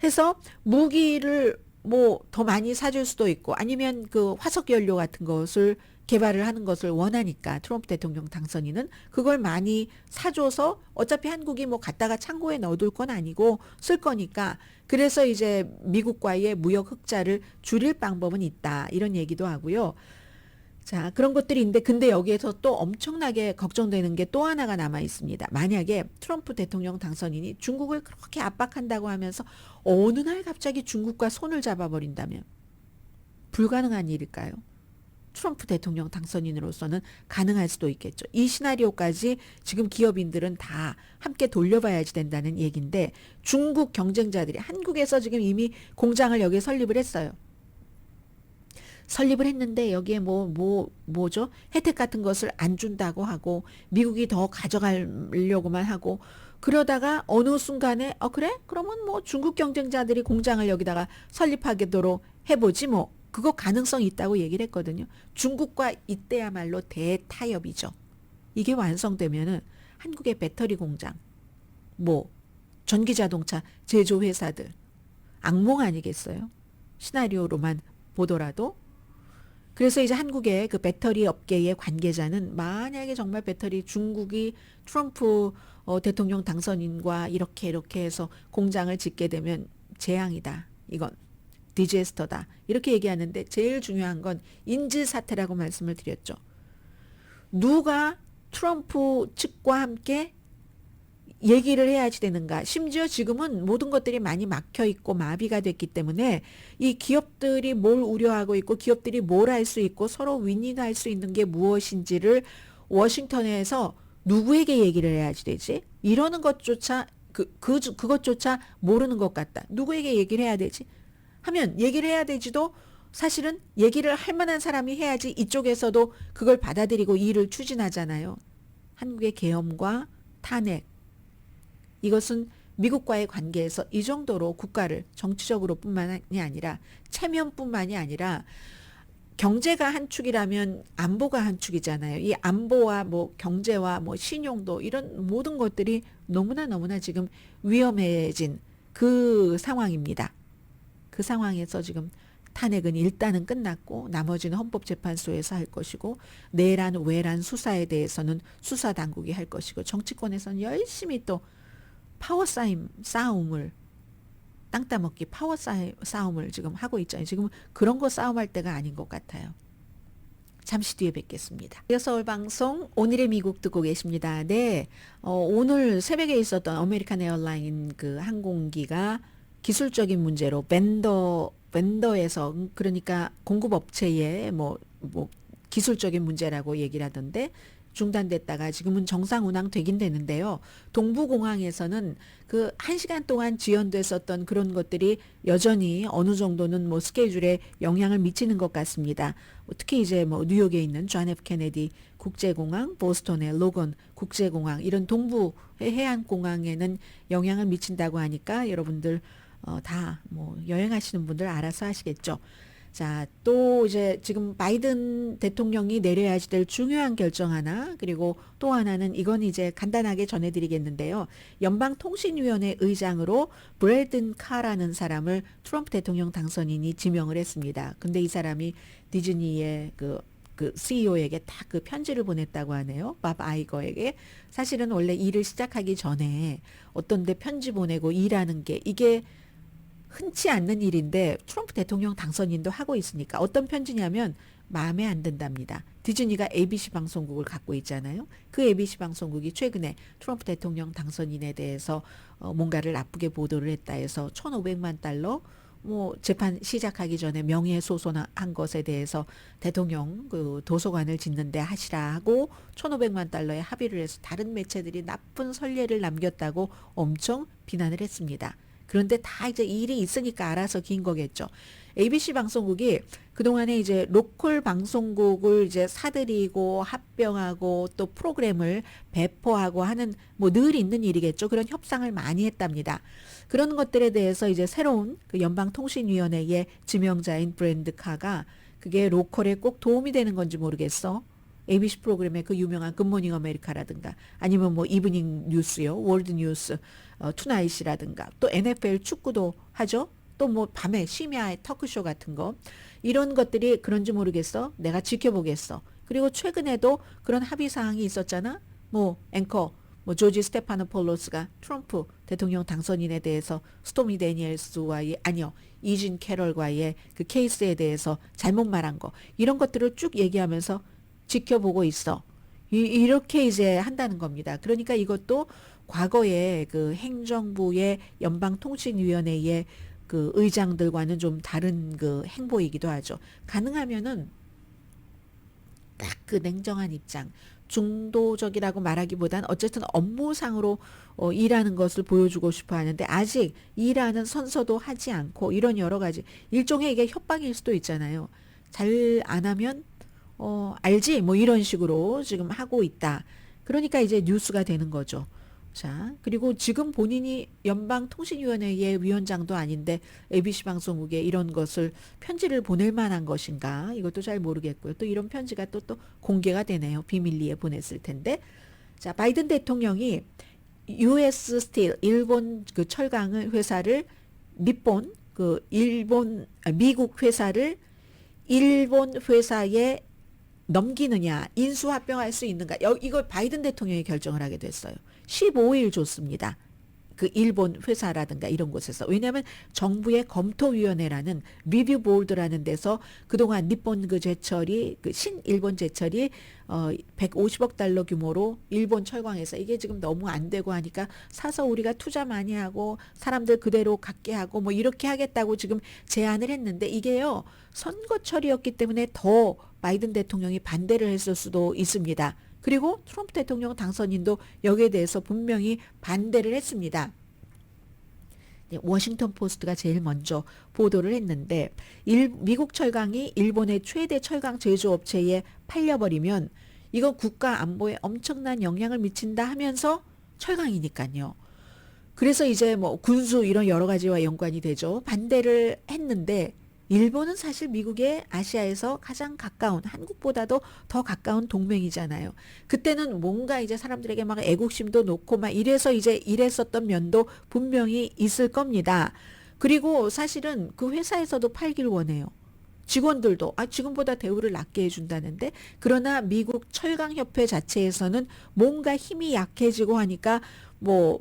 해서 무기를 뭐 더 많이 사줄 수도 있고 아니면 그 화석 연료 같은 것을 개발을 하는 것을 원하니까 트럼프 대통령 당선인은 그걸 많이 사줘서 어차피 한국이 뭐 갖다가 창고에 넣어둘 건 아니고 쓸 거니까 그래서 이제 미국과의 무역 흑자를 줄일 방법은 있다 이런 얘기도 하고요. 자 그런 것들이 있는데 근데 여기에서 또 엄청나게 걱정되는 게 또 하나가 남아 있습니다. 만약에 트럼프 대통령 당선인이 중국을 그렇게 압박한다고 하면서 어느 날 갑자기 중국과 손을 잡아버린다면 불가능한 일일까요? 트럼프 대통령 당선인으로서는 가능할 수도 있겠죠. 이 시나리오까지 지금 기업인들은 다 함께 돌려봐야지 된다는 얘기인데 중국 경쟁자들이 한국에서 지금 이미 공장을 여기에 설립을 했어요. 설립을 했는데 여기에 뭐죠? 혜택 같은 것을 안 준다고 하고 미국이 더 가져가려고만 하고 그러다가 어느 순간에 그래? 그러면 뭐 중국 경쟁자들이 공장을 여기다가 설립하도록 해보지 뭐. 그거 가능성이 있다고 얘기를 했거든요. 중국과 이때야말로 대타협이죠. 이게 완성되면은 한국의 배터리 공장, 뭐 전기자동차 제조회사들 악몽 아니겠어요? 시나리오로만 보더라도. 그래서 이제 한국의 그 배터리 업계의 관계자는 만약에 정말 배터리 중국이 트럼프 대통령 당선인과 이렇게 해서 공장을 짓게 되면 재앙이다. 이건. 디제스터다. 이렇게 얘기하는데 제일 중요한 건 인질사태라고 말씀을 드렸죠. 누가 트럼프 측과 함께 얘기를 해야지 되는가. 심지어 지금은 모든 것들이 많이 막혀 있고 마비가 됐기 때문에 이 기업들이 뭘 우려하고 있고 기업들이 뭘 할 수 있고 서로 윈윈할 수 있는 게 무엇인지를 워싱턴에서 누구에게 얘기를 해야지 되지? 이러는 것조차 그것조차 모르는 것 같다. 누구에게 얘기를 해야 되지? 하면 얘기를 해야 되지도 사실은 얘기를 할 만한 사람이 해야지 이쪽에서도 그걸 받아들이고 일을 추진하잖아요. 한국의 계엄과 탄핵 이것은 미국과의 관계에서 이 정도로 국가를 정치적으로 뿐만이 아니라 체면뿐만이 아니라 경제가 한 축이라면 안보가 한 축이잖아요. 이 안보와 뭐 경제와 뭐 신용도 이런 모든 것들이 너무나 지금 위험해진 그 상황입니다. 그 상황에서 지금 탄핵은 일단은 끝났고 나머지는 헌법재판소에서 할 것이고 내란 외란 수사에 대해서는 수사당국이 할 것이고 정치권에서는 열심히 또 파워 싸움을 땅 따먹기 파워 싸움을 지금 하고 있잖아요. 지금 그런 거 싸움할 때가 아닌 것 같아요. 잠시 뒤에 뵙겠습니다. 서울 방송 오늘의 미국 듣고 계십니다. 네, 오늘 새벽에 있었던 아메리칸 에어라인 그 항공기가 기술적인 문제로 벤더에서 그러니까 공급업체의 뭐 기술적인 문제라고 얘기를 하던데 중단됐다가 지금은 정상 운항되긴 되는데요. 동부공항에서는 그 1시간 동안 지연됐었던 그런 것들이 여전히 어느 정도는 뭐 스케줄에 영향을 미치는 것 같습니다. 특히 이제 뭐 뉴욕에 있는 존 F 케네디 국제공항, 보스턴의 로건 국제공항 이런 동부 해안공항에는 영향을 미친다고 하니까 여러분들 다 뭐 여행하시는 분들 알아서 하시겠죠. 자, 또 이제 지금 바이든 대통령이 내려야지 될 중요한 결정 하나, 그리고 또 하나는 이건 이제 간단하게 전해드리겠는데요. 연방통신위원회 의장으로 브래든 카라는 사람을 트럼프 대통령 당선인이 지명을 했습니다. 근데 이 사람이 디즈니의 그 CEO에게 딱 그 편지를 보냈다고 하네요. 밥 아이거에게. 사실은 원래 일을 시작하기 전에 어떤 데 편지 보내고 일하는 게 이게 흔치 않는 일인데 트럼프 대통령 당선인도 하고 있으니까 어떤 편지냐면 마음에 안 든답니다. 디즈니가 ABC 방송국을 갖고 있잖아요. 그 ABC 방송국이 최근에 트럼프 대통령 당선인에 대해서 뭔가를 나쁘게 보도를 했다 해서 1,500만 달러 뭐 재판 시작하기 전에 명예훼손한 것에 대해서 대통령 그 도서관을 짓는데 하시라 하고 1,500만 달러에 합의를 해서 다른 매체들이 나쁜 선례를 남겼다고 엄청 비난을 했습니다. 그런데 다 이제 일이 있으니까 알아서 긴 거겠죠. ABC 방송국이 그동안에 이제 로컬 방송국을 이제 사들이고 합병하고 또 프로그램을 배포하고 하는 뭐 늘 있는 일이겠죠. 그런 협상을 많이 했답니다. 그런 것들에 대해서 이제 새로운 그 연방통신위원회의 지명자인 브랜드 카가 그게 로컬에 꼭 도움이 되는 건지 모르겠어. ABC 프로그램의 그 유명한 굿모닝 아메리카라든가 아니면 뭐 이브닝 뉴스요. 월드 뉴스, 투나잇이라든가 또 NFL 축구도 하죠. 또 뭐 밤에 심야의 터크쇼 같은 거 이런 것들이 그런지 모르겠어. 내가 지켜보겠어. 그리고 최근에도 그런 합의 사항이 있었잖아. 뭐 앵커 뭐 조지 스테파노폴로스가 트럼프 대통령 당선인에 대해서 스토미 데니엘스와의 아니요 이진 캐럴과의 그 케이스에 대해서 잘못 말한 거 이런 것들을 쭉 얘기하면서 지켜보고 있어. 이렇게 이제 한다는 겁니다. 그러니까 이것도 과거에 그 행정부의 연방통신위원회의 그 의장들과는 좀 다른 그 행보이기도 하죠. 가능하면은 딱 그 냉정한 입장, 중도적이라고 말하기보단 어쨌든 업무상으로 일하는 것을 보여주고 싶어 하는데 아직 일하는 선서도 하지 않고 이런 여러 가지 일종의 이게 협박일 수도 있잖아요. 잘 안 하면 알지? 뭐 이런 식으로 지금 하고 있다. 그러니까 이제 뉴스가 되는 거죠. 자, 그리고 지금 본인이 연방통신위원회의 위원장도 아닌데 ABC 방송국에 이런 것을 편지를 보낼 만한 것인가? 이것도 잘 모르겠고요. 또 이런 편지가 또 공개가 되네요. 비밀리에 보냈을 텐데. 자, 바이든 대통령이 US 스틸 일본 그 철강을 회사를 니폰 그 미국 회사를 일본 회사에 넘기느냐 인수합병할 수 있는가 이걸 바이든 대통령이 결정을 하게 됐어요. 15일 줬습니다. 그 일본 회사라든가 이런 곳에서 왜냐하면 정부의 검토위원회라는 리뷰 보드라는 데서 그동안 니폰 그 제철이 그 신일본 제철이 150억 달러 규모로 일본 철강에서 이게 지금 너무 안 되고 하니까 사서 우리가 투자 많이 하고 사람들 그대로 갖게 하고 뭐 이렇게 하겠다고 지금 제안을 했는데 이게요 선거철이었기 때문에 더 바이든 대통령이 반대를 했을 수도 있습니다. 그리고 트럼프 대통령 당선인도 여기에 대해서 분명히 반대를 했습니다. 워싱턴 포스트가 제일 먼저 보도를 했는데 미국 철강이 일본의 최대 철강 제조업체에 팔려버리면 이건 국가 안보에 엄청난 영향을 미친다 하면서 철강이니까요. 그래서 이제 뭐 군수 이런 여러 가지와 연관이 되죠. 반대를 했는데 일본은 사실 미국의 아시아에서 가장 가까운, 한국보다도 더 가까운 동맹이잖아요. 그때는 뭔가 이제 사람들에게 막 애국심도 놓고 막 이랬었던 면도 분명히 있을 겁니다. 그리고 사실은 그 회사에서도 팔길 원해요. 직원들도 지금보다 대우를 낮게 해준다는데, 그러나 미국 철강협회 자체에서는 뭔가 힘이 약해지고 하니까 뭐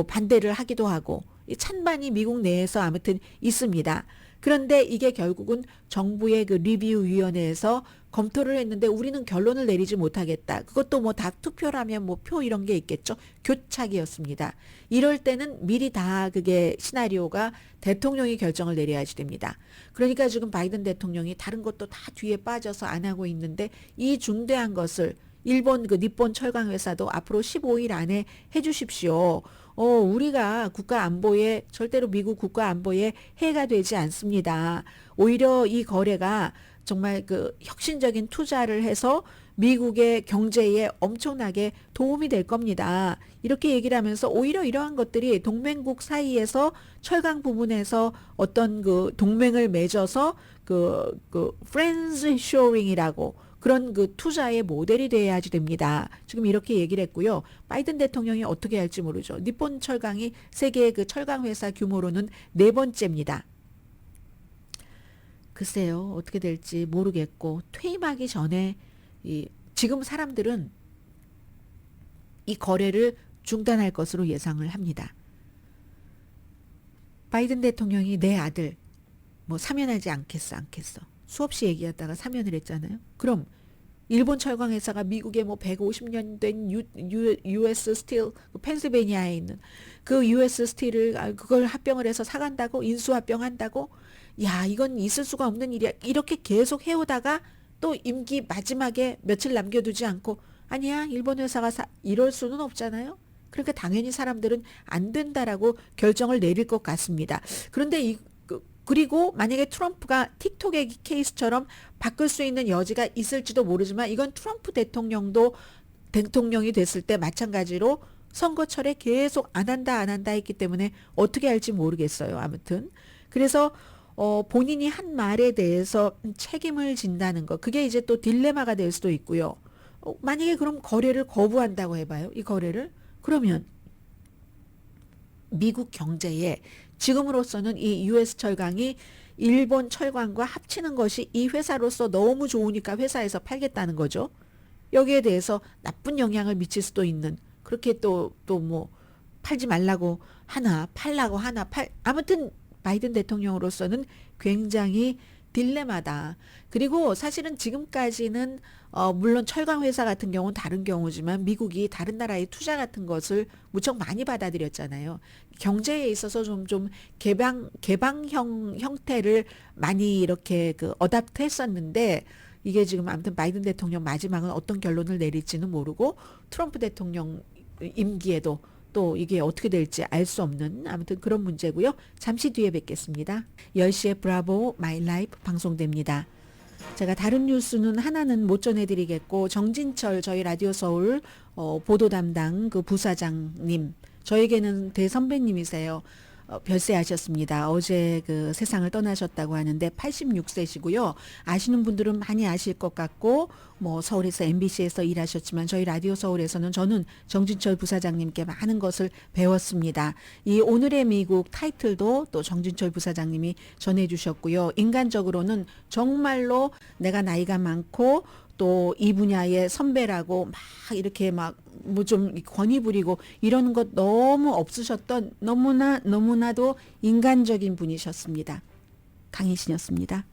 반대를 하기도 하고 이 찬반이 미국 내에서 아무튼 있습니다. 그런데 이게 결국은 정부의 그 리뷰위원회에서 검토를 했는데 우리는 결론을 내리지 못하겠다. 그것도 뭐 다 투표라면 뭐 표 이런 게 있겠죠. 교착이었습니다. 이럴 때는 미리 다 그게 시나리오가 대통령이 결정을 내려야지 됩니다. 그러니까 지금 바이든 대통령이 다른 것도 다 뒤에 빠져서 안 하고 있는데 이 중대한 것을 일본 그 니폰 철강 회사도 앞으로 15일 안에 해주십시오. 우리가 국가 안보에 절대로 미국 국가 안보에 해가 되지 않습니다. 오히려 이 거래가 정말 그 혁신적인 투자를 해서 미국의 경제에 엄청나게 도움이 될 겁니다. 이렇게 얘기를 하면서 오히려 이러한 것들이 동맹국 사이에서 철강 부분에서 어떤 그 동맹을 맺어서 그 friends shoring이라고 그런 그 투자의 모델이 돼야지 됩니다. 지금 이렇게 얘기를 했고요. 바이든 대통령이 어떻게 할지 모르죠. 니폰 철강이 세계의 그 철강 회사 규모로는 4번째입니다. 글쎄요. 어떻게 될지 모르겠고 퇴임하기 전에 지금 사람들은 이 거래를 중단할 것으로 예상을 합니다. 바이든 대통령이 내 아들 뭐 사면하지 않겠어. 수없이 얘기하다가 사면을 했잖아요. 그럼 일본 철강 회사가 미국의 뭐 150년 된 US 스틸 펜실베니아에 있는 그 US 스틸을 그걸 합병을 해서 사간다고 인수 합병한다고 야 이건 있을 수가 없는 일이야. 이렇게 계속 해오다가 또 임기 마지막에 며칠 남겨두지 않고 아니야 일본 회사가 이럴 수는 없잖아요. 그러니까 당연히 사람들은 안 된다라고 결정을 내릴 것 같습니다. 그런데 그리고 만약에 트럼프가 틱톡의 케이스처럼 바꿀 수 있는 여지가 있을지도 모르지만 이건 트럼프 대통령도 대통령이 됐을 때 마찬가지로 선거철에 계속 안 한다 했기 때문에 어떻게 할지 모르겠어요. 아무튼 그래서 본인이 한 말에 대해서 책임을 진다는 거 그게 이제 또 딜레마가 될 수도 있고요. 만약에 그럼 거래를 거부한다고 해봐요. 이 거래를 그러면 미국 경제에 지금으로서는 이 US 철강이 일본 철강과 합치는 것이 이 회사로서 너무 좋으니까 회사에서 팔겠다는 거죠. 여기에 대해서 나쁜 영향을 미칠 수도 있는 그렇게 또 뭐 팔지 말라고 하나 팔라고 하나 아무튼 바이든 대통령으로서는 굉장히 딜레마다. 그리고 사실은 지금까지는 물론 철강 회사 같은 경우는 다른 경우지만 미국이 다른 나라의 투자 같은 것을 무척 많이 받아들였잖아요. 경제에 있어서 좀 개방형 형태를 많이 이렇게 어답트 했었는데 이게 지금 아무튼 바이든 대통령 마지막은 어떤 결론을 내릴지는 모르고 트럼프 대통령 임기에도 또 이게 어떻게 될지 알 수 없는 아무튼 그런 문제고요. 잠시 뒤에 뵙겠습니다. 10시에 브라보 마이 라이프 방송됩니다. 제가 다른 뉴스는 하나는 못 전해드리겠고 정진철 저희 라디오 서울 보도 담당 그 부사장님 저에게는 대선배님이세요. 별세하셨습니다. 어제 그 세상을 떠나셨다고 하는데 86세시고요. 아시는 분들은 많이 아실 것 같고 뭐 서울에서 MBC에서 일하셨지만 저희 라디오 서울에서는 저는 정진철 부사장님께 많은 것을 배웠습니다. 이 오늘의 미국 타이틀도 또 정진철 부사장님이 전해주셨고요. 인간적으로는 정말로 내가 나이가 많고 또 이 분야의 선배라고 막 이렇게 막 뭐 좀 권위 부리고 이러는 것 너무 없으셨던 너무나도 인간적인 분이셨습니다. 강희신이었습니다.